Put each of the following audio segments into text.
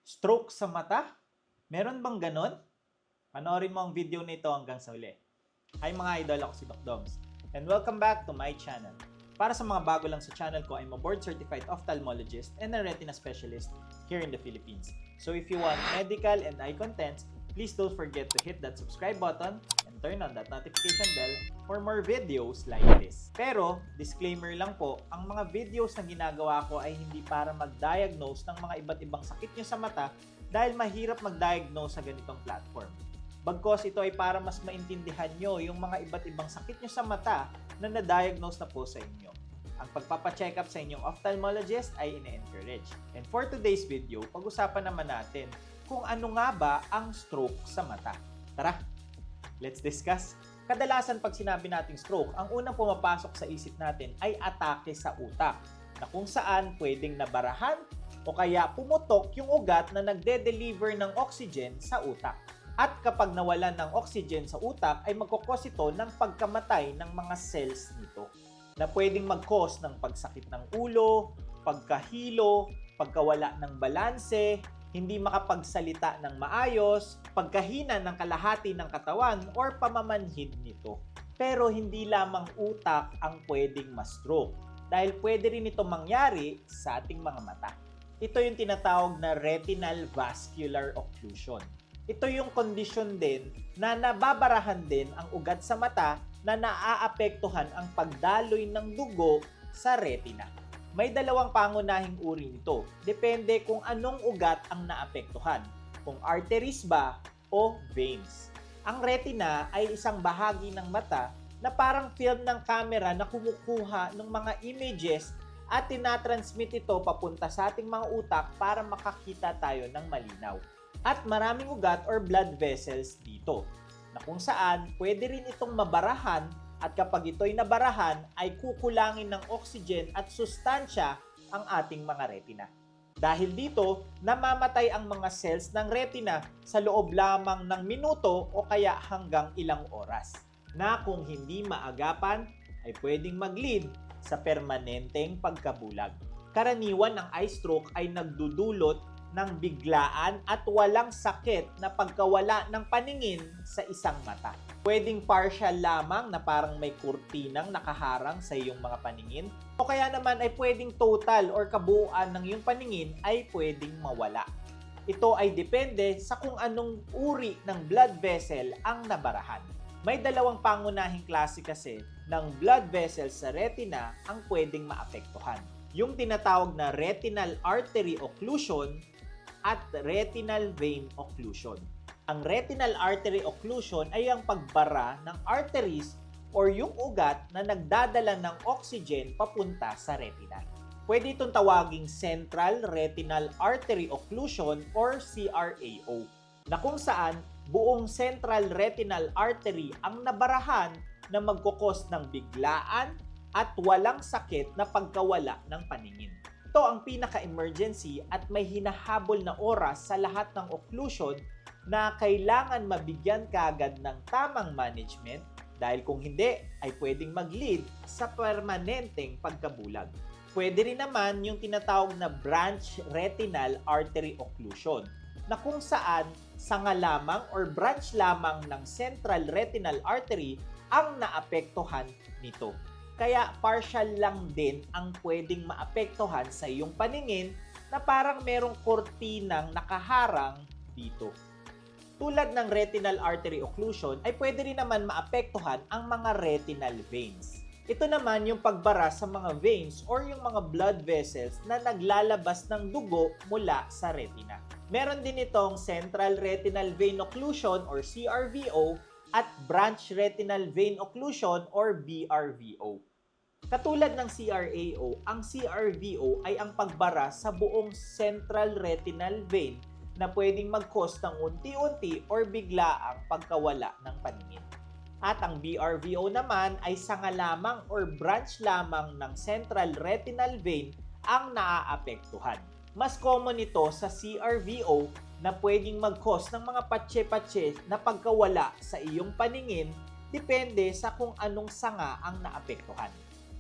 Stroke sa mata? Meron bang ganon? Panoorin mo ang video nito hanggang sa huli. Hi mga idol, ako si Doc Doms. And welcome back to my channel. Para sa mga bago lang sa channel ko, I'm a board-certified ophthalmologist and a retina specialist here in the Philippines. So if you want medical and eye contents, please don't forget to hit that subscribe button and turn on that notification bell for more videos like this. Pero, disclaimer lang po, ang mga videos na ginagawa ko ay hindi para mag-diagnose ng mga iba't ibang sakit nyo sa mata dahil mahirap mag-diagnose sa ganitong platform. Bagkos ito ay para mas maintindihan nyo yung mga iba't ibang sakit nyo sa mata na na-diagnose na po sa inyo. Ang pagpapacheck up sa inyong ophthalmologist ay ine-encourage. And for today's video, pag-usapan naman natin kung ano nga ba ang stroke sa mata. Tara, let's discuss. Kadalasan pag sinabi nating stroke, ang unang pumapasok sa isip natin ay atake sa utak, na kung saan pwedeng nabarahan o kaya pumutok yung ugat na nagde-deliver ng oxygen sa utak. At kapag nawalan ng oxygen sa utak ay magkukos ito ng pagkamatay ng mga cells nito na pwedeng mag-cause ng pagsakit ng ulo, pagkahilo, pagkawala ng balanse, hindi makapagsalita ng maayos, pagkahina ng kalahati ng katawan or pamamanhid nito. Pero hindi lamang utak ang pwedeng ma-stroke dahil pwede rin ito mangyari sa ating mga mata. Ito yung tinatawag na retinal vascular occlusion. Ito yung kondisyon din na nababarahan din ang ugat sa mata na naaapektuhan ang pagdaloy ng dugo sa retina. May dalawang pangunahing uri nito. Depende kung anong ugat ang naapektuhan, kung arteries ba o veins. Ang retina ay isang bahagi ng mata na parang film ng camera na kumukuha ng mga images at tinatransmit ito papunta sa ating mga utak para makakita tayo ng malinaw. At maraming ugat or blood vessels dito, na kung saan pwede rin itong mabarahan at kapag ito'y nabarahan ay kukulangin ng oxygen at sustansya ang ating mga retina. Dahil dito, namamatay ang mga cells ng retina sa loob lamang ng minuto o kaya hanggang ilang oras, na kung hindi maagapan ay pwedeng mag-lead sa permanenteng pagkabulag. Karaniwan ang eye stroke ay nagdudulot ng biglaan at walang sakit na pagkawala ng paningin sa isang mata. Pwedeng partial lamang na parang may kurtinang nakaharang sa iyong mga paningin o kaya naman ay pwedeng total or kabuuan ng iyong paningin ay pwedeng mawala. Ito ay depende sa kung anong uri ng blood vessel ang nabarahan. May dalawang pangunahing klase kasi ng blood vessels sa retina ang pwedeng maapektuhan. Yung tinatawag na retinal artery occlusion at retinal vein occlusion. Ang retinal artery occlusion ay ang pagbara ng arteries or yung ugat na nagdadala ng oxygen papunta sa retina. Pwede itong tawaging central retinal artery occlusion or CRAO, na kung saan buong central retinal artery ang nabarahan na magkukos ng biglaan at walang sakit na pagkawala ng paningin. Ito ang pinaka-emergency at may hinahabol na oras sa lahat ng occlusion na kailangan mabigyan kaagad ng tamang management dahil kung hindi ay pwedeng mag-lead sa permanenteng pagkabulag. Pwede rin naman yung tinatawag na branch retinal artery occlusion na kung saan sanga lamang or branch lamang ng central retinal artery ang naapektuhan nito. Kaya partial lang din ang pwedeng maapektuhan sa iyong paningin na parang merong kurtinang nakaharang dito. Tulad ng retinal artery occlusion ay pwede rin naman maapektuhan ang mga retinal veins. Ito naman yung pagbara sa mga veins or yung mga blood vessels na naglalabas ng dugo mula sa retina. Meron din itong central retinal vein occlusion or CRVO at branch retinal vein occlusion or BRVO. Katulad ng CRAO, ang CRVO ay ang pagbara sa buong central retinal vein na pwedeng mag-cause ng unti-unti or biglaang pagkawala ng paningin. At ang BRVO naman ay sanga lamang or branch lamang ng central retinal vein ang naaapektuhan. Mas common ito sa CRVO na pwedeng mag-cause ng mga patse-patse na pagkawala sa iyong paningin depende sa kung anong sanga ang naapektuhan.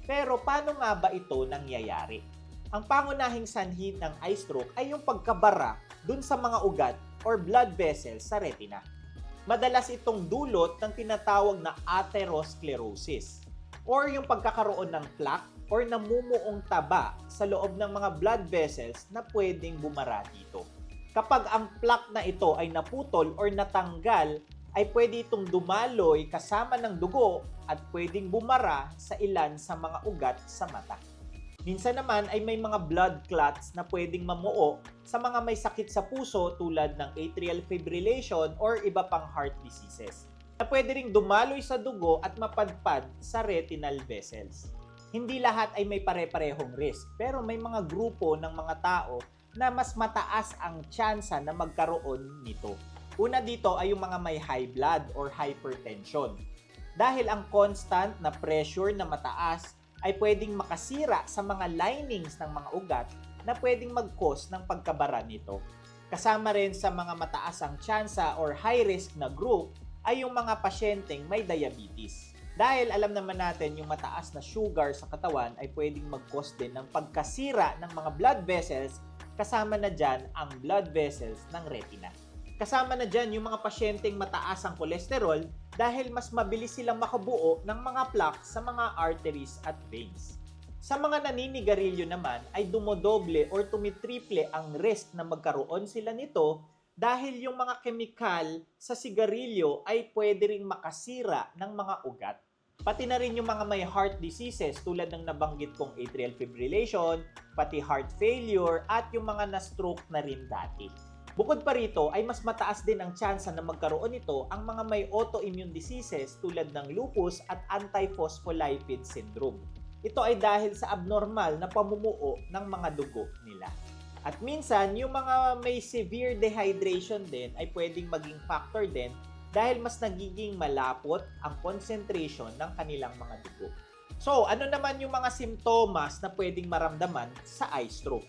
Pero paano nga ba ito nangyayari? Ang pangunahing sanhi ng eye stroke ay yung pagkabara dun sa mga ugat or blood vessels sa retina. Madalas itong dulot ng tinatawag na atherosclerosis or yung pagkakaroon ng plaque or namumuong taba sa loob ng mga blood vessels na pwedeng bumara dito. Kapag ang plaque na ito ay naputol or natanggal, ay pwede itong dumaloy kasama ng dugo at pwedeng bumara sa ilan sa mga ugat sa mata. Minsan naman ay may mga blood clots na pwedeng mamuo sa mga may sakit sa puso tulad ng atrial fibrillation or iba pang heart diseases, na pwede ring dumaloy sa dugo at mapadpad sa retinal vessels. Hindi lahat ay may pare-parehong risk, pero may mga grupo ng mga tao na mas mataas ang tsansa na magkaroon nito. Una dito ay yung mga may high blood or hypertension. Dahil ang constant na pressure na mataas ay pwedeng makasira sa mga linings ng mga ugat na pwedeng mag-cause ng pagkabara nito. Kasama rin sa mga mataas ang tsansa or high risk na group ay yung mga pasyenteng may diabetes. Dahil alam naman natin yung mataas na sugar sa katawan ay pwedeng mag-cause din ng pagkasira ng mga blood vessels, kasama na dyan ang blood vessels ng retina. Kasama na dyan yung mga pasyenteng mataas ang kolesterol dahil mas mabilis silang makabuo ng mga plaque sa mga arteries at veins. Sa mga naninigarilyo naman ay dumodoble or tumitriple ang risk na magkaroon sila nito dahil yung mga kemikal sa sigarilyo ay pwede ring makasira ng mga ugat. Pati na rin yung mga may heart diseases tulad ng nabanggit kong atrial fibrillation, pati heart failure at yung mga na-stroke na rin dati. Bukod pa rito ay mas mataas din ang tsansa na magkaroon nito ang mga may autoimmune diseases tulad ng lupus at antiphospholipid syndrome. Ito ay dahil sa abnormal na pamumuo ng mga dugo nila. At minsan, yung mga may severe dehydration din ay pwedeng maging factor din dahil mas nagiging malapot ang concentration ng kanilang mga dugo. So, ano naman yung mga simptomas na pwedeng maramdaman sa eye stroke?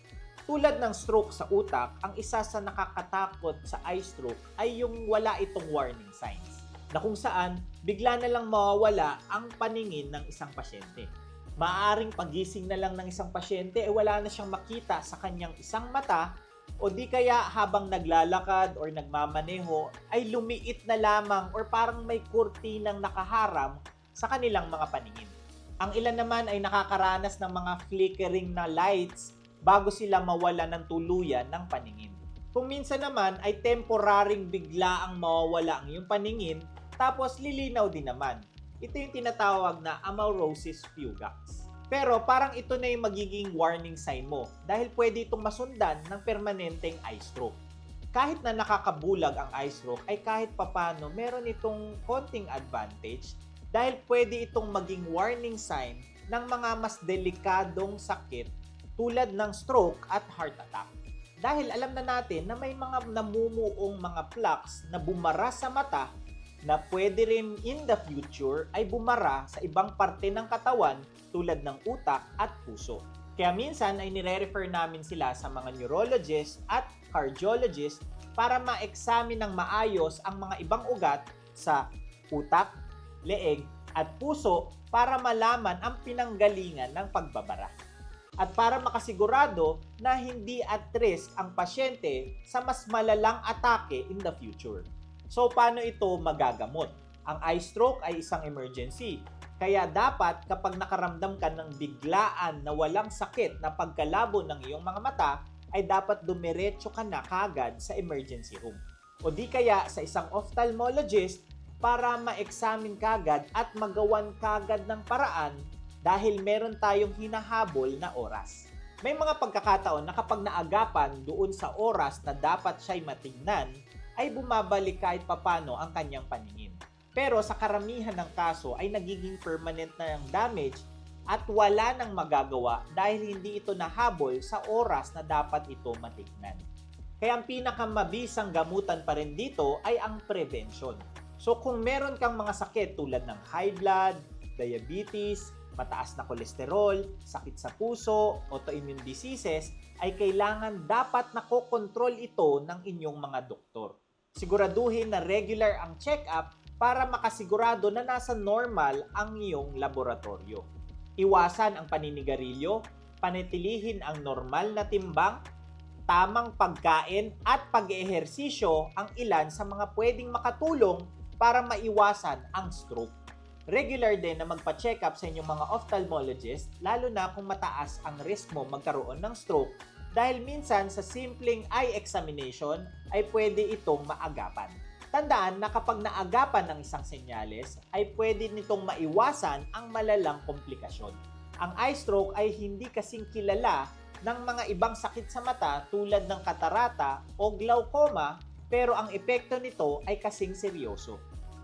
Tulad ng stroke sa utak, ang isa sa nakakatakot sa eye stroke ay yung wala itong warning signs, na kung saan bigla na lang mawawala ang paningin ng isang pasyente. Maaaring pagising na lang ng isang pasyente ay wala na siyang makita sa kanyang isang mata o di kaya habang naglalakad or nagmamaneho ay lumiit na lamang or parang may kurtinang nakaharang sa kanilang mga paningin. Ang ilan naman ay nakakaranas ng mga flickering na lights bago sila mawala ng tuluyan ng paningin. Kung minsan naman ay temporaring bigla ang mawawala ang iyong paningin tapos lilinaw din naman. Ito yung tinatawag na amaurosis fugax. Pero parang ito na yung magiging warning sign mo dahil pwede itong masundan ng permanenteng eye stroke. Kahit na nakakabulag ang eye stroke ay kahit papano meron itong konting advantage dahil pwede itong maging warning sign ng mga mas delikadong sakit tulad ng stroke at heart attack. Dahil alam na natin na may mga namumuong mga plaques na bumara sa mata na pwede rin in the future ay bumara sa ibang parte ng katawan tulad ng utak at puso. Kaya minsan ay nire-refer namin sila sa mga neurologist at cardiologist para ma-examine ng maayos ang mga ibang ugat sa utak, leeg at puso para malaman ang pinanggalingan ng pagbabara. At para makasigurado na hindi at risk ang pasyente sa mas malalang atake in the future. So, paano ito magagamot? Ang eye stroke ay isang emergency. Kaya dapat kapag nakaramdam ka ng biglaan na walang sakit na pagkalabo ng iyong mga mata, ay dapat dumiretso ka na kagad sa emergency room. O di kaya sa isang ophthalmologist para ma-examine kagad at magawan kagad ng paraan dahil meron tayong hinahabol na oras. May mga pagkakataon na kapag naagapan doon sa oras na dapat siya'y matingnan, ay bumabalik kahit papano ang kanyang paningin. Pero sa karamihan ng kaso ay nagiging permanent na ang damage at wala nang magagawa dahil hindi ito nahabol sa oras na dapat ito matingnan. Kaya ang pinakamabisang gamutan pa rin dito ay ang prevention. So kung meron kang mga sakit tulad ng high blood, diabetes, mataas na kolesterol, sakit sa puso, autoimmune diseases, ay kailangan dapat nakokontrol ito ng inyong mga doktor. Siguraduhin na regular ang check-up para makasigurado na nasa normal ang iyong laboratorio. Iwasan ang paninigarilyo, panatilihin ang normal na timbang, tamang pagkain at pag-ehersisyo ang ilan sa mga pwedeng makatulong para maiwasan ang stroke. Regular din na magpa-check up sa inyong mga ophthalmologist, lalo na kung mataas ang risk mo magkaroon ng stroke dahil minsan sa simpleng eye examination ay pwede itong maagapan. Tandaan na kapag naagapan ng isang senyales ay pwede nitong maiwasan ang malalang komplikasyon. Ang eye stroke ay hindi kasing kilala ng mga ibang sakit sa mata tulad ng katarata o glaucoma, pero ang epekto nito ay kasing seryoso.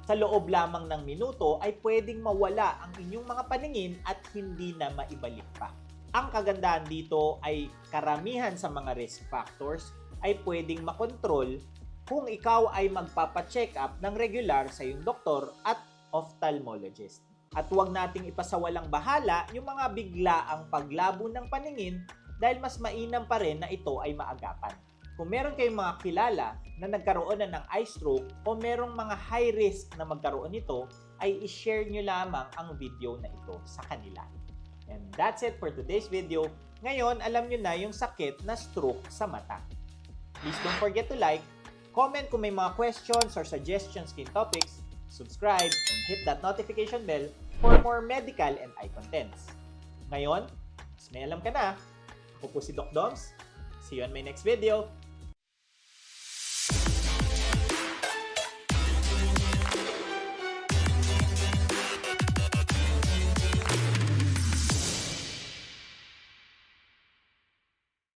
Sa loob lamang ng minuto ay pwedeng mawala ang inyong mga paningin at hindi na maibalik pa. Ang kagandahan dito ay karamihan sa mga risk factors ay pwedeng makontrol kung ikaw ay magpapacheck up ng regular sa iyong doktor at ophthalmologist. At huwag nating ipasawalang bahala yung mga biglaang paglabo ng paningin dahil mas mainam pa rin na ito ay maagapan. Kung meron kayong mga kilala na nagkaroon na ng eye stroke o merong mga high risk na magkaroon nito, ay i-share nyo lamang ang video na ito sa kanila. And that's it for today's video. Ngayon, alam nyo na yung sakit na stroke sa mata. Please don't forget to like, comment kung may mga questions or suggestions kayong topics, subscribe, and hit that notification bell for more medical and eye contents. Ngayon, mas may alam ka na. Ako po si Doc Doms. See you on my next video.